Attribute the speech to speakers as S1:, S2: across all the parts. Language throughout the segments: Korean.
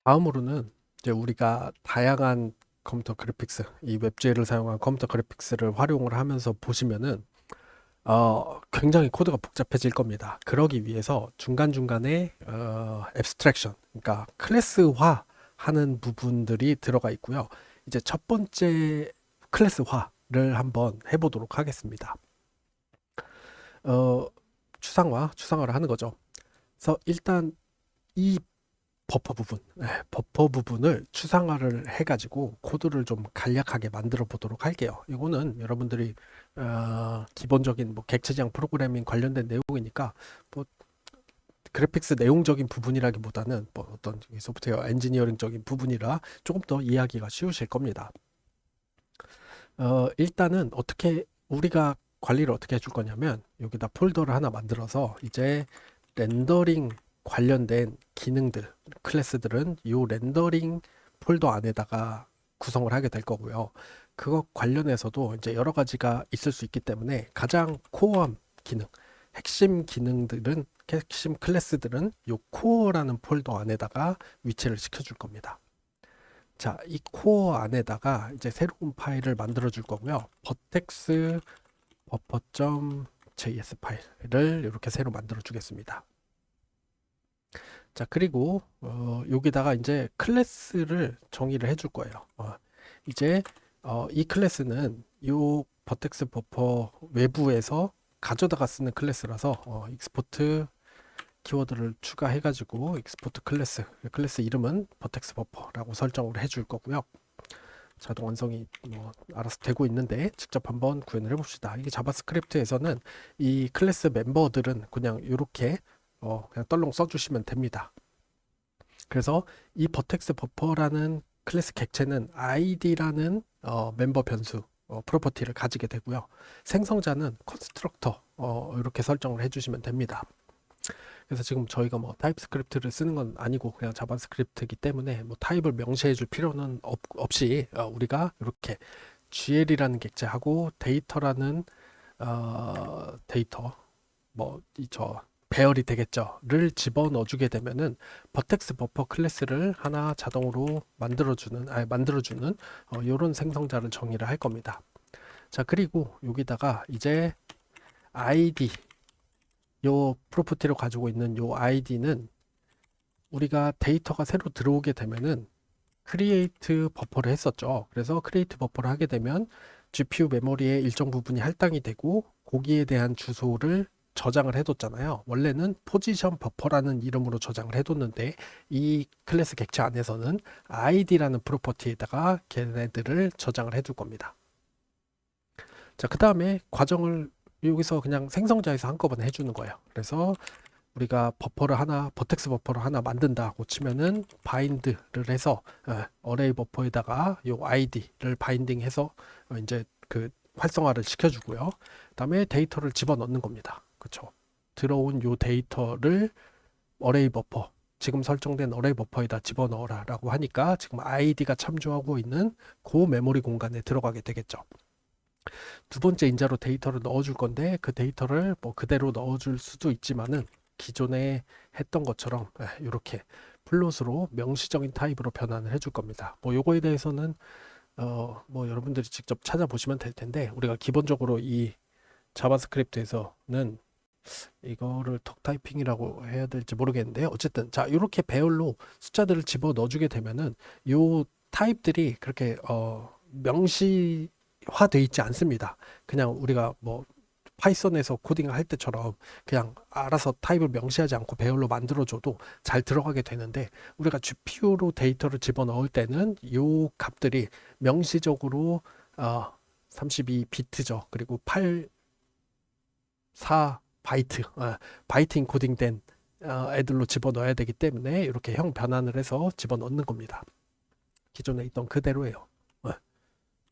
S1: 다음으로는 이제 우리가 다양한 컴퓨터 그래픽스, 이 웹GL을 사용한 컴퓨터 그래픽스를 활용을 하면서 보시면은 굉장히 코드가 복잡해질 겁니다. 그러기 위해서 중간중간에 앱스트랙션, 그러니까 클래스화 하는 부분들이 들어가 있고요. 이제 첫 번째 클래스화를 한번 해보도록 하겠습니다. 어, 추상화를 하는 거죠. 그래서 일단 이 버퍼 부분을 추상화를 해가지고 코드를 좀 간략하게 만들어 보도록 할게요. 이거는 여러분들이 기본적인 뭐 객체지향 프로그래밍 관련된 내용이니까 뭐 그래픽스 내용적인 부분이라기보다는 뭐 어떤 소프트웨어 엔지니어링적인 부분이라 조금 더 이해하기가 쉬우실 겁니다. 일단은 어떻게 우리가 관리를 어떻게 해줄 거냐면 여기다 폴더를 하나 만들어서 이제 렌더링 관련된 기능들, 클래스들은 이 렌더링 폴더 안에다가 구성을 하게 될 거고요. 그것 관련해서도 이제 여러 가지가 있을 수 있기 때문에 가장 코어한 기능, 핵심 기능들은, 핵심 클래스들은 이 코어라는 폴더 안에다가 위치를 시켜줄 겁니다. 자, 이 코어 안에다가 이제 새로운 파일을 만들어 줄 거고요. 버텍스 buffer.js 파일을 이렇게 새로 만들어 주겠습니다. 자, 그리고 여기다가 이제 클래스를 정의를 해줄 거예요. 이제 이 클래스는 이 버텍스 버퍼 외부에서 가져다가 쓰는 클래스라서 익스포트 키워드를 추가해가지고 익스포트 클래스 이름은 버텍스 버퍼라고 설정을 해줄 거고요. 자동 완성이 뭐 알아서 되고 있는데 직접 한번 구현을 해봅시다. 이게 자바스크립트에서는 이 클래스 멤버들은 그냥 이렇게 그냥 떨렁 써주시면 됩니다. 그래서 이 버텍스 버퍼라는 클래스 객체는 id라는 멤버 변수 프로퍼티를 가지게 되고요. 생성자는 컨스트럭터 이렇게 설정을 해주시면 됩니다. 그래서 지금 저희가 뭐 타입스크립트를 쓰는 건 아니고 그냥 자바스크립트이기 때문에 뭐 타입을 명시해 줄 필요는 없이 우리가 이렇게 GL이라는 객체하고 데이터라는 데이터 뭐 저 배열이 되겠죠를 집어넣어 주게 되면은 버텍스 버퍼 클래스를 하나 자동으로 만들어주는 이런 생성자를 정의를 할 겁니다. 자, 그리고 여기다가 이제 id 요 프로퍼티를 가지고 있는 요 id는 우리가 데이터가 새로 들어오게 되면은 크리에이트 버퍼를 했었죠. 그래서 크리에이트 버퍼를 하게 되면 GPU 메모리의 일정 부분이 할당이 되고 거기에 대한 주소를 저장을 해뒀잖아요. 원래는 포지션 버퍼라는 이름으로 저장을 해뒀는데 이 클래스 객체 안에서는 id라는 프로퍼티에다가 걔네들을 저장을 해둘 겁니다. 자, 그 다음에 과정을 여기서 그냥 생성자에서 한꺼번에 해주는 거예요. 그래서 우리가 버텍스 버퍼를 하나 만든다고 치면은 바인드를 해서 어레이 버퍼에다가 요 id를 바인딩해서 이제 그 활성화를 시켜주고요. 그다음에 데이터를 집어넣는 겁니다. 그렇죠? 들어온 요 데이터를 어레이 버퍼 지금 설정된 어레이 버퍼에다 집어넣어라라고 하니까 지금 id가 참조하고 있는 그 메모리 공간에 들어가게 되겠죠. 두 번째 인자로 데이터를 넣어줄 건데 그 데이터를 뭐 그대로 넣어줄 수도 있지만은 기존에 했던 것처럼 이렇게 플롯으로 명시적인 타입으로 변환을 해줄 겁니다. 뭐 요거에 대해서는 뭐 여러분들이 직접 찾아보시면 될 텐데 우리가 기본적으로 이 자바스크립트에서는 이거를 턱 타이핑이라고 해야 될지 모르겠는데 어쨌든 자 이렇게 배열로 숫자들을 집어 넣어주게 되면은 요 타입들이 그렇게 명시화돼 있지 않습니다. 그냥 우리가 뭐 파이썬에서 코딩을 할 때처럼 그냥 알아서 타입을 명시하지 않고 배열로 만들어줘도 잘 들어가게 되는데 우리가 GPU로 데이터를 집어넣을 때는 이 값들이 명시적으로 32비트죠. 그리고 8, 4 바이트, 바이트 인코딩된 애들로 집어넣어야 되기 때문에 이렇게 형 변환을 해서 집어넣는 겁니다. 기존에 있던 그대로예요.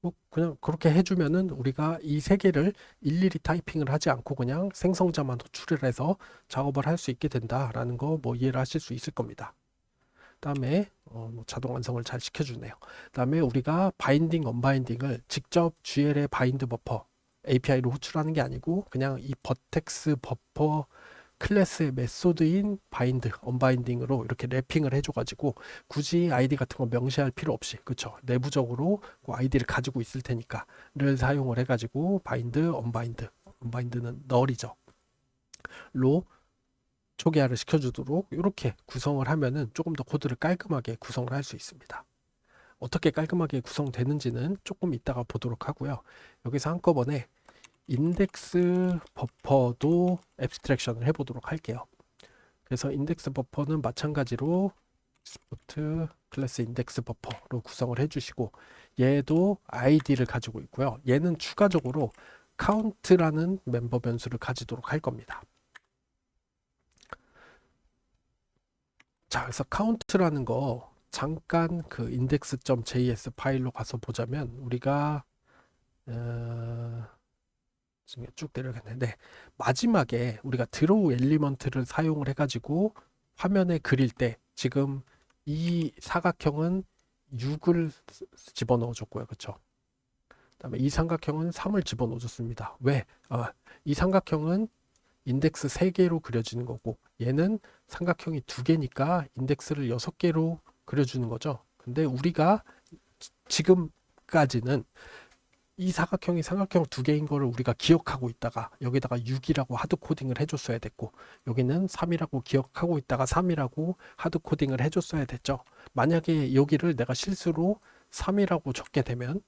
S1: 뭐 그냥 그렇게 해주면은 우리가 이 세 개를 일일이 타이핑을 하지 않고 그냥 생성자만 호출을 해서 작업을 할 수 있게 된다라는 거 뭐 이해를 하실 수 있을 겁니다. 그다음에 뭐 자동 완성을 잘 시켜주네요. 그다음에 우리가 바인딩, 언바인딩을 직접 GL의 바인드 버퍼 API로 호출하는 게 아니고 그냥 이 버텍스 버퍼 클래스의 메소드인 바인드, 언바인딩으로 이렇게 래핑을 해줘가지고 굳이 아이디 같은 거 명시할 필요 없이, 그쵸? 내부적으로 그 아이디를 가지고 있을 테니까를 사용을 해가지고 바인드, 언바인드는 널이죠. 로 초기화를 시켜주도록 이렇게 구성을 하면은 조금 더 코드를 깔끔하게 구성을 할 수 있습니다. 어떻게 깔끔하게 구성되는지는 조금 이따가 보도록 하고요. 여기서 한꺼번에 인덱스 버퍼도 앱스트랙션을 해보도록 할게요. 그래서 인덱스 버퍼는 마찬가지로 스포트 클래스 인덱스 버퍼로 구성을 해주시고 얘도 아이디를 가지고 있고요. 얘는 추가적으로 카운트라는 멤버 변수를 가지도록 할 겁니다. 자, 그래서 카운트라는 거 잠깐 그 index.js 파일로 가서 보자면 우리가 쭉 내려가는데 마지막에 우리가 드로우 엘리먼트를 사용을 해가지고 화면에 그릴 때 지금 이 사각형은 6을 집어넣어 줬고요. 그쵸? 그다음에 이 삼각형은 3을 집어넣어 줬습니다. 왜? 이 삼각형은 인덱스 3개로 그려지는 거고 얘는 삼각형이 2개니까 인덱스를 6개로 그려주는 거죠. 근데 우리가 지금까지는 이 사각형이 삼각형 2개인 거를 우리가 기억하고 있다가 여기다가 6이라고 하드코딩을 해줬어야 됐고 여기는 3이라고 기억하고 있다가 3이라고 하드코딩을 해줬어야 됐죠. 만약에 여기를 내가 실수로 3이라고 적게 되면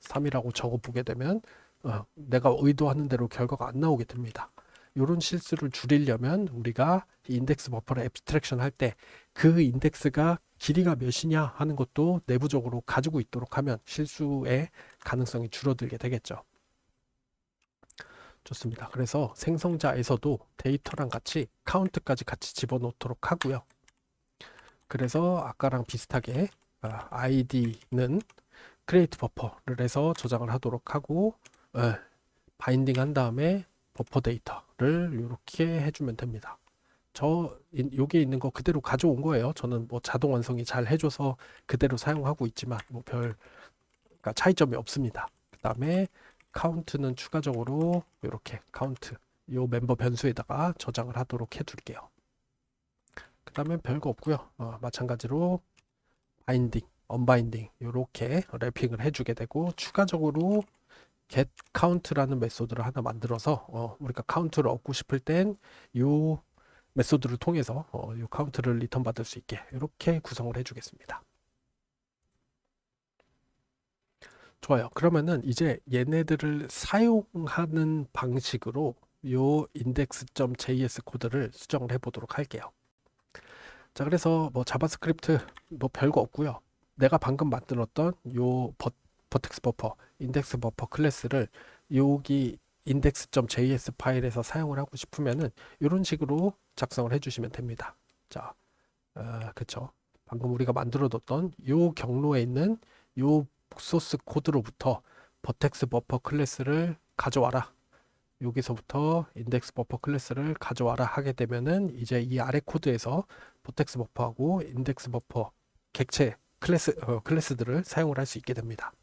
S1: 3이라고 적어보게 되면 내가 의도하는 대로 결과가 안 나오게 됩니다. 이런 실수를 줄이려면 우리가 인덱스 버퍼를 앱스트랙션 할 때 그 인덱스가 길이가 몇이냐 하는 것도 내부적으로 가지고 있도록 하면 실수의 가능성이 줄어들게 되겠죠. 좋습니다. 그래서 생성자에서도 데이터랑 같이 카운트까지 같이 집어넣도록 하고요. 그래서 아까랑 비슷하게 id는 create 버퍼를 해서 저장을 하도록 하고 바인딩 한 다음에 버퍼 데이터를 이렇게 해주면 됩니다. 여기에 있는 거 그대로 가져온 거예요. 저는 뭐 자동 완성이 잘 해줘서 그대로 사용하고 있지만 뭐 그러니까 차이점이 없습니다. 그 다음에 카운트는 추가적으로 이렇게 카운트 요 멤버 변수에다가 저장을 하도록 해둘게요. 그 다음에 별거 없고요. 마찬가지로 바인딩, 언바인딩 이렇게 래핑을 해주게 되고 추가적으로 get count라는 메소드를 하나 만들어서 우리가 카운트를 얻고 싶을 땐 요 메소드를 통해서 이 카운트를 리턴 받을 수 있게 이렇게 구성을 해주겠습니다. 좋아요. 그러면은 이제 얘네들을 사용하는 방식으로 이 index.js 코드를 수정을 해보도록 할게요. 자, 그래서 뭐 자바스크립트 뭐 별거 없고요. 내가 방금 만들었던 요 버텍스 버퍼, 인덱스 버퍼 클래스를 여기 index.js 파일에서 사용을 하고 싶으면은 이런 식으로 작성을 해주시면 됩니다. 자, 그쵸. 방금 우리가 만들어뒀던 요 경로에 있는 요 소스 코드로부터 버텍스 버퍼 클래스를 가져와라. 여기서부터 인덱스 버퍼 클래스를 가져와라 하게 되면은 이제 이 아래 코드에서 버텍스 버퍼하고 인덱스 버퍼 객체 클래스들을 사용을 할 수 있게 됩니다.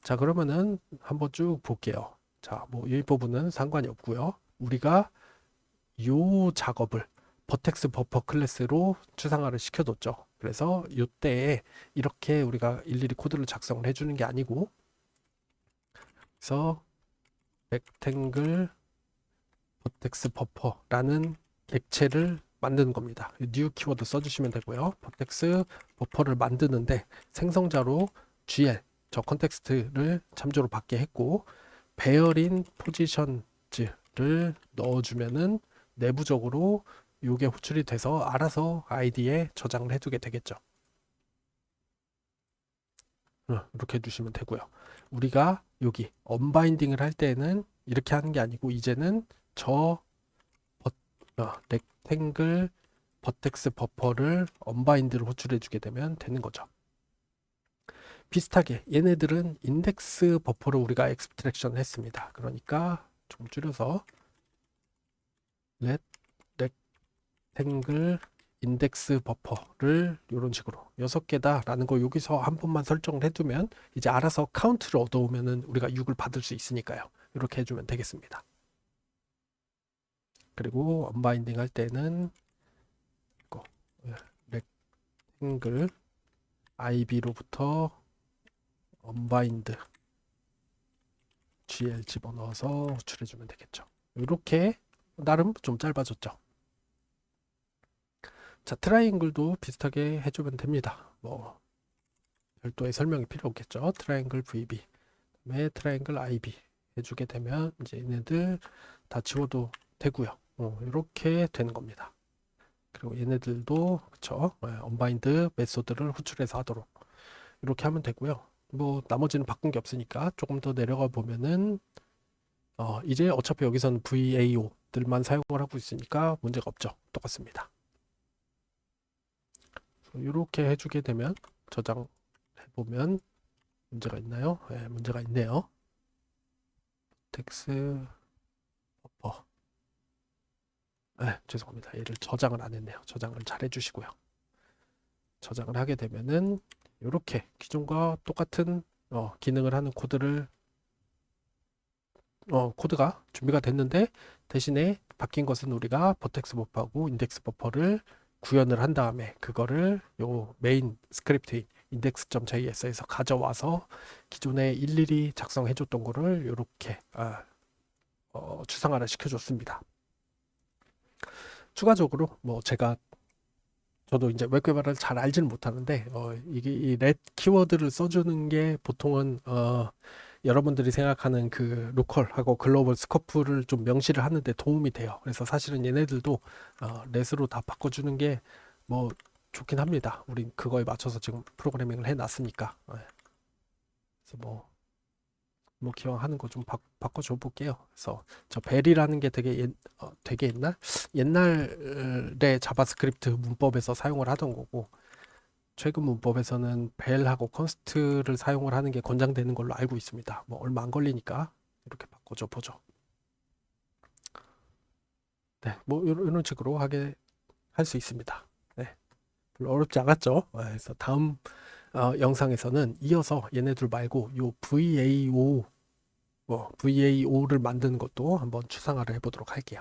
S1: 자, 그러면은 한번 쭉 볼게요. 자, 뭐 이 부분은 상관이 없고요. 우리가 요 작업을 버텍스 버퍼 클래스로 추상화를 시켜뒀죠. 그래서 이때에 이렇게 우리가 일일이 코드를 작성을 해주는 게 아니고 그래서 렉탱글 버텍스 버퍼라는 객체를 만드는 겁니다. new 키워드 써주시면 되고요. 버텍스 버퍼를 만드는데 생성자로 gl 저 컨텍스트를 참조로 받게 했고 베어린 포지션즈를 넣어주면은 내부적으로 이게 호출이 돼서 알아서 아이디에 저장을 해두게 되겠죠. 이렇게 해주시면 되고요. 우리가 여기 언바인딩을 할 때는 이렇게 하는 게 아니고 이제는 저 렉탱글 버텍스 버퍼를 언바인드로 호출해 주게 되면 되는 거죠. 비슷하게 얘네들은 인덱스 버퍼를 우리가 엑스트랙션 했습니다. 그러니까 좀 줄여서 렉탱글 인덱스 버퍼를 이런 식으로 6개다 라는 거 여기서 한 번만 설정을 해두면 이제 알아서 카운트를 얻어오면은 우리가 6을 받을 수 있으니까요. 이렇게 해주면 되겠습니다. 그리고 언바인딩 할 때는 이거 렉탱글 IB로부터 언바인드 GL 집어넣어서 호출해주면 되겠죠. 이렇게 나름 좀 짧아졌죠. 자, 트라이앵글도 비슷하게 해주면 됩니다. 뭐 별도의 설명이 필요 없겠죠. 트라이앵글 VB, 그다음에 트라이앵글 IB 해주게 되면 이제 얘네들 다 지워도 되고요. 이렇게 되는 겁니다. 그리고 얘네들도 그쵸, 언바인드 메소드를 호출해서 하도록 이렇게 하면 되고요. 뭐 나머지는 바꾼 게 없으니까 조금 더 내려가 보면은 이제 어차피 여기서는 VAO들만 사용을 하고 있으니까 문제가 없죠. 똑같습니다. 이렇게 해주게 되면 저장해 보면 문제가 있나요? 네, 문제가 있네요. 텍스 버퍼. 네, 죄송합니다. 얘를 저장을 안 했네요. 저장을 잘 해주시고요. 저장을 하게 되면은 이렇게 기존과 똑같은 기능을 하는 코드가 준비가 됐는데 대신에 바뀐 것은 우리가 버텍스 버퍼하고 인덱스 버퍼를 구현을 한 다음에 그거를 요 메인 스크립트인 index.js에서 가져와서 기존에 일일이 작성해 줬던 거를 이렇게 추상화를 시켜줬습니다. 추가적으로 뭐 저도 이제 웹 개발을 잘 알지는 못하는데 이게 이 렛 키워드를 써주는 게 보통은 여러분들이 생각하는 그 로컬하고 글로벌 스코프를 좀 명시를 하는데 도움이 돼요. 그래서 사실은 얘네들도 렛으로 다 바꿔주는 게 뭐 좋긴 합니다. 우린 그거에 맞춰서 지금 프로그래밍을 해놨으니까. 그래서 뭐 기왕 하는 거 좀 바꿔줘 볼게요. 그래서 저 벨이라는 게 되게 옛날에 자바스크립트 문법에서 사용을 하던 거고 최근 문법에서는 벨하고 컨스트를 사용을 하는 게 권장되는 걸로 알고 있습니다. 뭐 얼마 안 걸리니까 이렇게 바꿔줘 보죠. 네, 뭐 이런 식으로 하게 할 수 있습니다. 네, 별로 어렵지 않았죠. 그래서 다음 영상에서는 이어서 얘네들 말고 요 VAO를 만드는 것도 한번 추상화를 해보도록 할게요.